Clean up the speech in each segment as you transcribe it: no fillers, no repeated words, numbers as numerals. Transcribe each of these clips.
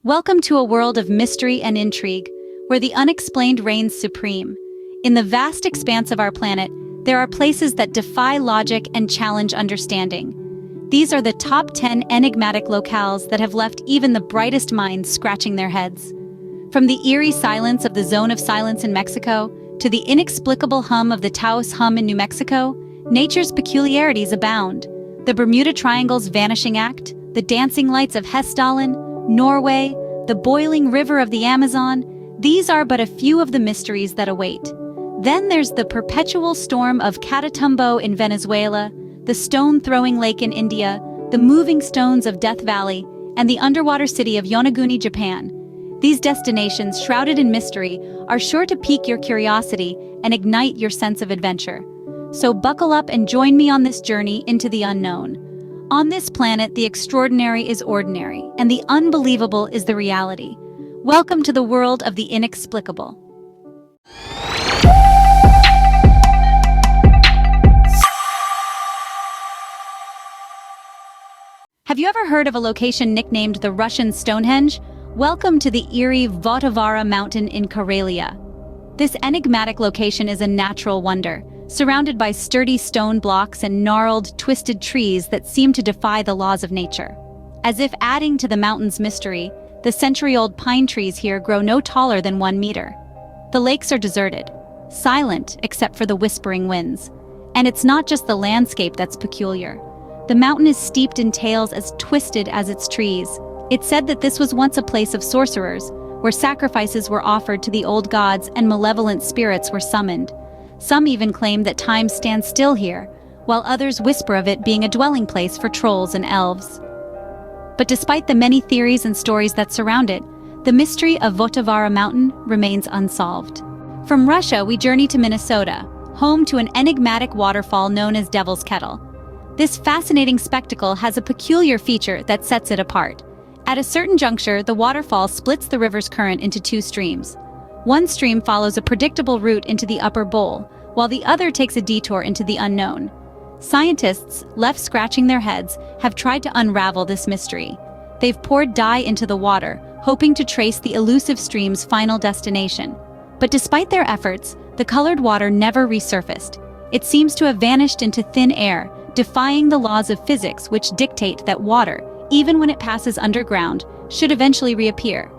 Welcome to a world of mystery and intrigue, where the unexplained reigns supreme. In the vast expanse of our planet, there are places that defy logic and challenge understanding. These are the top 10 enigmatic locales that have left even the brightest minds scratching their heads. From the eerie silence of the Zone of Silence in Mexico to the inexplicable hum of the Taos hum in New Mexico, nature's peculiarities abound. The Bermuda Triangle's vanishing act, the dancing lights of Hessdalen, Norway, the boiling river of the Amazon, these are but a few of the mysteries that await. Then there's the perpetual storm of Catatumbo in Venezuela, the stone-throwing lake in India, the moving stones of Death Valley, and the underwater city of Yonaguni, Japan. These destinations, shrouded in mystery, are sure to pique your curiosity and ignite your sense of adventure. So buckle up and join me on this journey into the unknown. On this planet, the extraordinary is ordinary, and the unbelievable is the reality. Welcome to the world of the inexplicable. Have you ever heard of a location nicknamed the Russian Stonehenge? Welcome to the eerie Votavara mountain in Karelia. This enigmatic location is a natural wonder, surrounded by sturdy stone blocks and gnarled, twisted trees that seem to defy the laws of nature. As if adding to the mountain's mystery, the century-old pine trees here grow no taller than 1 meter. The lakes are deserted, silent except for the whispering winds. And it's not just the landscape that's peculiar. The mountain is steeped in tales as twisted as its trees. It's said that this was once a place of sorcerers, where sacrifices were offered to the old gods and malevolent spirits were summoned. Some even claim that time stands still here, while others whisper of it being a dwelling place for trolls and elves. But despite the many theories and stories that surround it, the mystery of Votavara Mountain remains unsolved. From Russia, we journey to Minnesota, home to an enigmatic waterfall known as Devil's Kettle. This fascinating spectacle has a peculiar feature that sets it apart. At a certain juncture, the waterfall splits the river's current into 2 streams. One stream follows a predictable route into the upper bowl, while the other takes a detour into the unknown. Scientists, left scratching their heads, have tried to unravel this mystery. They've poured dye into the water, hoping to trace the elusive stream's final destination. But despite their efforts, the colored water never resurfaced. It seems to have vanished into thin air, defying the laws of physics which dictate that water, even when it passes underground, should eventually reappear.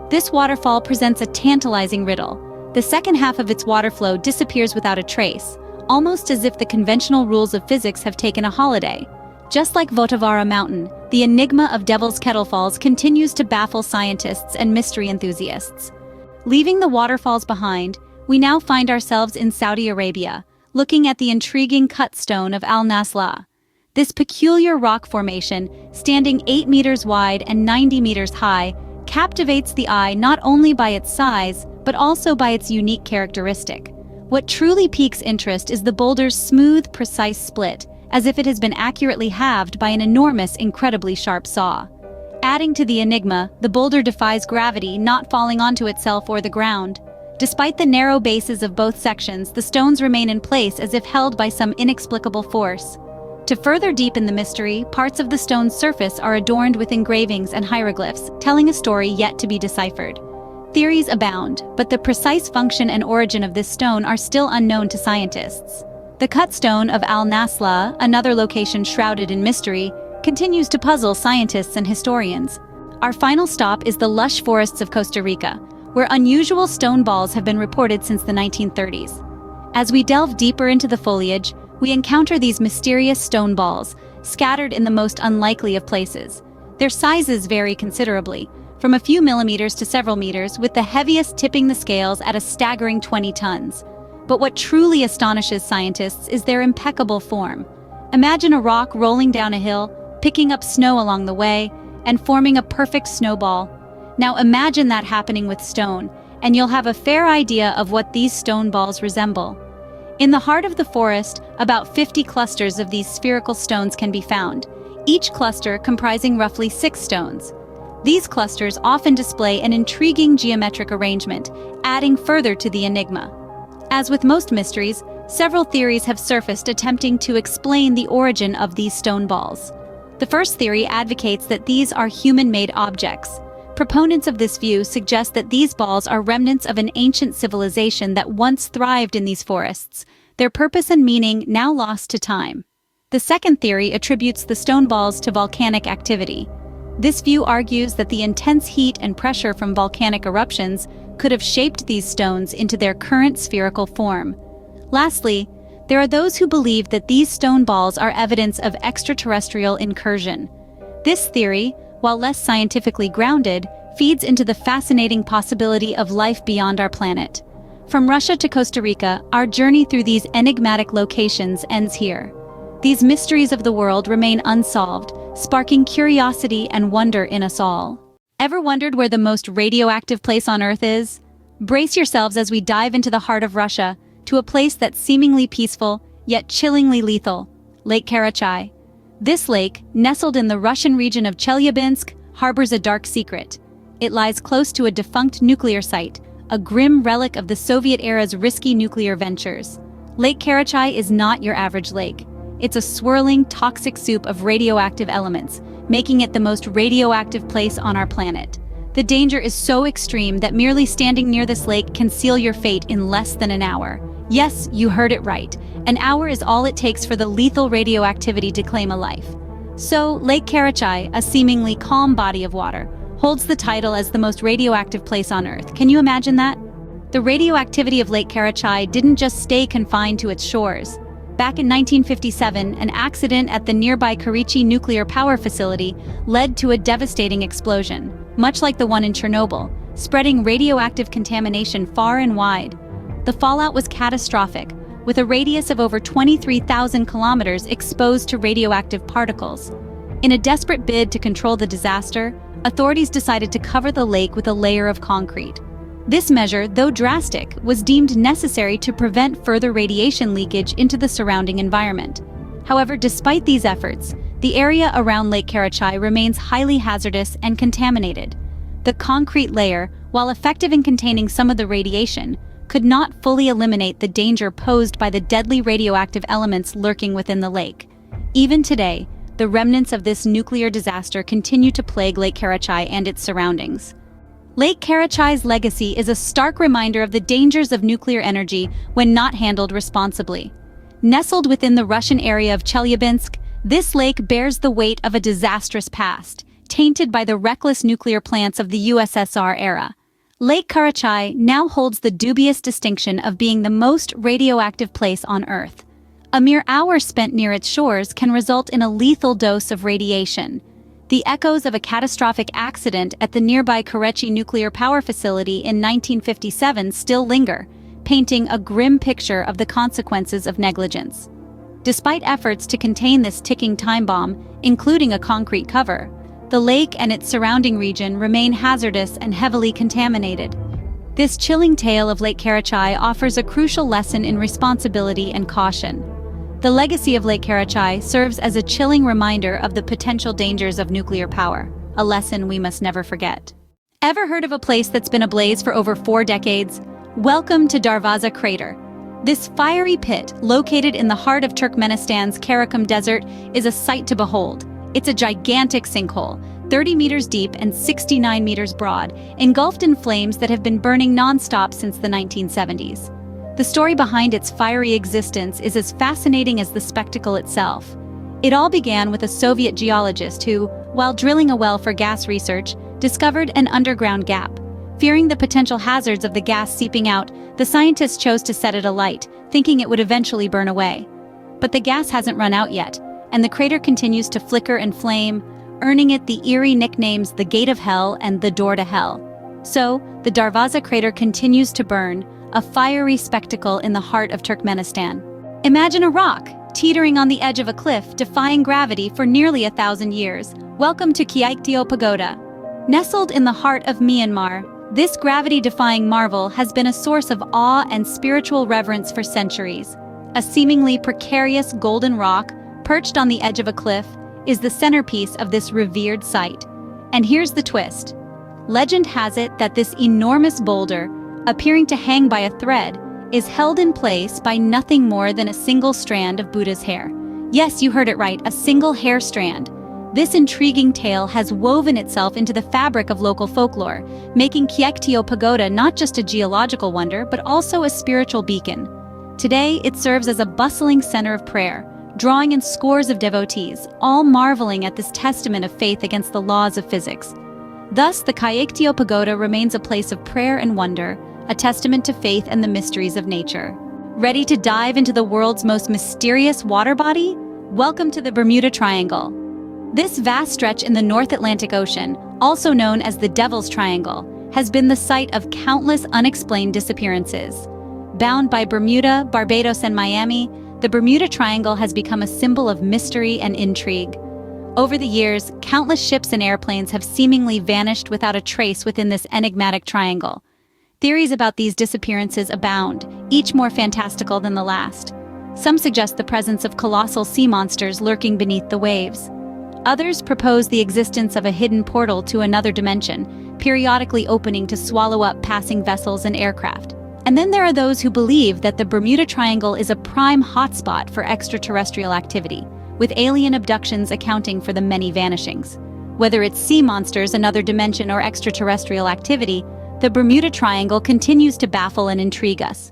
This waterfall presents a tantalizing riddle. The second half of its water flow disappears without a trace, almost as if the conventional rules of physics have taken a holiday. Just like Votavara Mountain, the enigma of Devil's Kettle Falls continues to baffle scientists and mystery enthusiasts. Leaving the waterfalls behind, we now find ourselves in Saudi Arabia, looking at the intriguing cut stone of Al Nasla. This peculiar rock formation, standing 8 meters wide and 90 meters high, captivates the eye not only by its size, but also by its unique characteristic. What truly piques interest is the boulder's smooth, precise split, as if it has been accurately halved by an enormous, incredibly sharp saw. Adding to the enigma, the boulder defies gravity, not falling onto itself or the ground. Despite the narrow bases of both sections, the stones remain in place as if held by some inexplicable force. To further deepen the mystery, parts of the stone's surface are adorned with engravings and hieroglyphs, telling a story yet to be deciphered. Theories abound, but the precise function and origin of this stone are still unknown to scientists. The cut stone of Al Nasla, another location shrouded in mystery, continues to puzzle scientists and historians. Our final stop is the lush forests of Costa Rica, where unusual stone balls have been reported since the 1930s. As we delve deeper into the foliage, we encounter these mysterious stone balls, scattered in the most unlikely of places. Their sizes vary considerably, from a few millimeters to several meters, with the heaviest tipping the scales at a staggering 20 tons. But what truly astonishes scientists is their impeccable form. Imagine a rock rolling down a hill, picking up snow along the way, and forming a perfect snowball. Now imagine that happening with stone, and you'll have a fair idea of what these stone balls resemble. In the heart of the forest, about 50 clusters of these spherical stones can be found, each cluster comprising roughly 6 stones. These clusters often display an intriguing geometric arrangement, adding further to the enigma. As with most mysteries, several theories have surfaced attempting to explain the origin of these stone balls. The first theory advocates that these are human-made objects. Proponents of this view suggest that these balls are remnants of an ancient civilization that once thrived in these forests, their purpose and meaning now lost to time. The second theory attributes the stone balls to volcanic activity. This view argues that the intense heat and pressure from volcanic eruptions could have shaped these stones into their current spherical form. Lastly, there are those who believe that these stone balls are evidence of extraterrestrial incursion. This theory, while less scientifically grounded, feeds into the fascinating possibility of life beyond our planet. From Russia to Costa Rica, our journey through these enigmatic locations ends here. These mysteries of the world remain unsolved, sparking curiosity and wonder in us all. Ever wondered where the most radioactive place on Earth is? Brace yourselves as we dive into the heart of Russia, to a place that's seemingly peaceful, yet chillingly lethal, Lake Karachay. This lake, nestled in the Russian region of Chelyabinsk, harbors a dark secret. It lies close to a defunct nuclear site, a grim relic of the Soviet era's risky nuclear ventures. Lake Karachay is not your average lake. It's a swirling, toxic soup of radioactive elements, making it the most radioactive place on our planet. The danger is so extreme that merely standing near this lake can seal your fate in less than an hour. Yes, you heard it right. An hour is all it takes for the lethal radioactivity to claim a life. So, Lake Karachay, a seemingly calm body of water, holds the title as the most radioactive place on Earth. Can you imagine that? The radioactivity of Lake Karachay didn't just stay confined to its shores. Back in 1957, an accident at the nearby Karichi nuclear power facility led to a devastating explosion, much like the one in Chernobyl, spreading radioactive contamination far and wide. The fallout was catastrophic, with a radius of over 23,000 kilometers exposed to radioactive particles. In a desperate bid to control the disaster, authorities decided to cover the lake with a layer of concrete. This measure, though drastic, was deemed necessary to prevent further radiation leakage into the surrounding environment. However, despite these efforts, the area around Lake Karachay remains highly hazardous and contaminated. The concrete layer, while effective in containing some of the radiation, could not fully eliminate the danger posed by the deadly radioactive elements lurking within the lake. Even today, the remnants of this nuclear disaster continue to plague Lake Karachay and its surroundings. Lake Karachay's legacy is a stark reminder of the dangers of nuclear energy when not handled responsibly. Nestled within the Russian area of Chelyabinsk, this lake bears the weight of a disastrous past, tainted by the reckless nuclear plants of the USSR era. Lake Karachay now holds the dubious distinction of being the most radioactive place on Earth. A mere hour spent near its shores can result in a lethal dose of radiation. The echoes of a catastrophic accident at the nearby Karichi nuclear power facility in 1957 still linger, painting a grim picture of the consequences of negligence. Despite efforts to contain this ticking time bomb, including a concrete cover, the lake and its surrounding region remain hazardous and heavily contaminated. This chilling tale of Lake Karachay offers a crucial lesson in responsibility and caution. The legacy of Lake Karachay serves as a chilling reminder of the potential dangers of nuclear power, a lesson we must never forget. Ever heard of a place that's been ablaze for over 4 decades? Welcome to Darvaza Crater. This fiery pit, located in the heart of Turkmenistan's Karakum Desert, is a sight to behold. It's a gigantic sinkhole, 30 meters deep and 69 meters broad, engulfed in flames that have been burning non-stop since the 1970s. The story behind its fiery existence is as fascinating as the spectacle itself. It all began with a Soviet geologist who, while drilling a well for gas research, discovered an underground gap. Fearing the potential hazards of the gas seeping out, the scientists chose to set it alight, thinking it would eventually burn away. But the gas hasn't run out yet, and the crater continues to flicker and flame, earning it the eerie nicknames the Gate of Hell and the Door to Hell. So, the Darvaza crater continues to burn, a fiery spectacle in the heart of Turkmenistan. Imagine a rock, teetering on the edge of a cliff, defying gravity for nearly 1,000 years. Welcome to Kyaiktiyo Pagoda. Nestled in the heart of Myanmar, this gravity-defying marvel has been a source of awe and spiritual reverence for centuries. A seemingly precarious golden rock, perched on the edge of a cliff, is the centerpiece of this revered site. And here's the twist. Legend has it that this enormous boulder, appearing to hang by a thread, is held in place by nothing more than a single strand of Buddha's hair. Yes, you heard it right, a single hair strand. This intriguing tale has woven itself into the fabric of local folklore, making Kettle Pagoda not just a geological wonder, but also a spiritual beacon. Today, it serves as a bustling center of prayer, drawing in scores of devotees, all marveling at this testament of faith against the laws of physics. Thus, the Kettle Pagoda remains a place of prayer and wonder, a testament to faith and the mysteries of nature. Ready to dive into the world's most mysterious water body? Welcome to the Bermuda Triangle. This vast stretch in the North Atlantic Ocean, also known as the Devil's Triangle, has been the site of countless unexplained disappearances. Bound by Bermuda, Barbados, and Miami, the Bermuda Triangle has become a symbol of mystery and intrigue. Over the years, countless ships and airplanes have seemingly vanished without a trace within this enigmatic triangle. Theories about these disappearances abound, each more fantastical than the last. Some suggest the presence of colossal sea monsters lurking beneath the waves. Others propose the existence of a hidden portal to another dimension, periodically opening to swallow up passing vessels and aircraft. And then there are those who believe that the Bermuda Triangle is a prime hotspot for extraterrestrial activity, with alien abductions accounting for the many vanishings. Whether it's sea monsters, another dimension, or extraterrestrial activity, the Bermuda Triangle continues to baffle and intrigue us.